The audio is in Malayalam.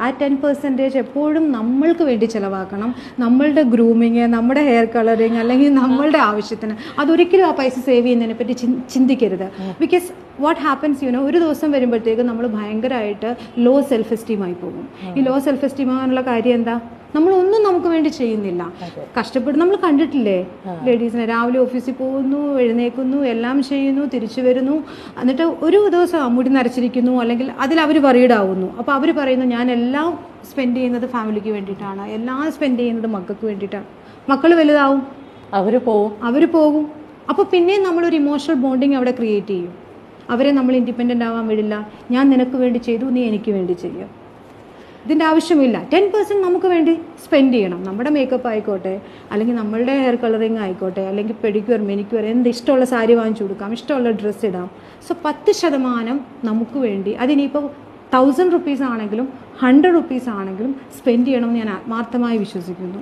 ആ 10% എപ്പോഴും നമ്മൾക്ക് വേണ്ടി ചിലവാക്കണം. നമ്മളുടെ ഗ്രൂമിങ്, നമ്മുടെ ഹെയർ കളറിങ് അല്ലെങ്കിൽ നമ്മളുടെ ആവശ്യത്തിന്. അതൊരിക്കലും ആ പൈസ സേവ് ചെയ്യുന്നതിനെ പറ്റി ചിന്തിക്കരുത്. ബിക്കോസ് വാട്ട് ഹാപ്പൻസ് ഒരു ദിവസം വരുമ്പോഴത്തേക്ക് നമ്മൾ ഭയങ്കരമായിട്ട് ലോ സെൽഫ് എസ്റ്റീം ആയി പോകും. ഈ ലോ സെൽഫ് എസ്റ്റീം ആകാനുള്ള കാര്യം എന്താ? നമ്മളൊന്നും നമുക്ക് വേണ്ടി ചെയ്യുന്നില്ല. കഷ്ടപ്പെട്ട് നമ്മൾ കണ്ടിട്ടില്ലേ ലേഡീസിനെ, രാവിലെ ഓഫീസിൽ പോകുന്നു, എഴുന്നേക്കുന്നു, എല്ലാം ചെയ്യുന്നു, തിരിച്ചു വരുന്നു, എന്നിട്ട് ഒരു ദിവസം മുടി നരച്ചിരിക്കുന്നു, അല്ലെങ്കിൽ അതിൽ അവർ വറീഡാവുന്നു. അപ്പോൾ അവർ പറയുന്നു ഞാൻ എല്ലാം സ്പെൻഡ് ചെയ്യുന്നത് ഫാമിലിക്ക് വേണ്ടിയിട്ടാണ്, എല്ലാം സ്പെൻഡ് ചെയ്യുന്നത് മക്കൾക്ക് വേണ്ടിയിട്ടാണ്. മക്കൾ വലുതാവും, അവർ പോകും. അപ്പോൾ പിന്നെയും നമ്മളൊരു ഇമോഷണൽ ബോണ്ടിങ് അവിടെ ക്രിയേറ്റ് ചെയ്യും. അവരെ നമ്മൾ ഇൻഡിപെൻഡൻ്റ് ആവാൻ വിടില്ല. ഞാൻ നിനക്ക് വേണ്ടി ചെയ്തു, നീ എനിക്ക് വേണ്ടി ചെയ്യും. ഇതിൻ്റെ ആവശ്യമില്ല. 10% നമുക്ക് വേണ്ടി സ്പെൻഡ് ചെയ്യണം. നമ്മുടെ മേക്കപ്പ് ആയിക്കോട്ടെ, അല്ലെങ്കിൽ നമ്മളുടെ ഹെയർ കളറിങ് ആയിക്കോട്ടെ, അല്ലെങ്കിൽ പെഡിക്യൂർ, മെനിക്യൂർ, എന്ത് ഇഷ്ടമുള്ള സാരി വാങ്ങിച്ചു കൊടുക്കാം, ഇഷ്ടമുള്ള ഡ്രസ്സ് ഇടാം. സോ 10% നമുക്ക് വേണ്ടി, അതിനിപ്പോൾ 1000 rupees ആണെങ്കിലും 100 rupees ആണെങ്കിലും സ്പെൻഡ് ചെയ്യണമെന്ന് ഞാൻ ആത്മാർത്ഥമായി വിശ്വസിക്കുന്നു.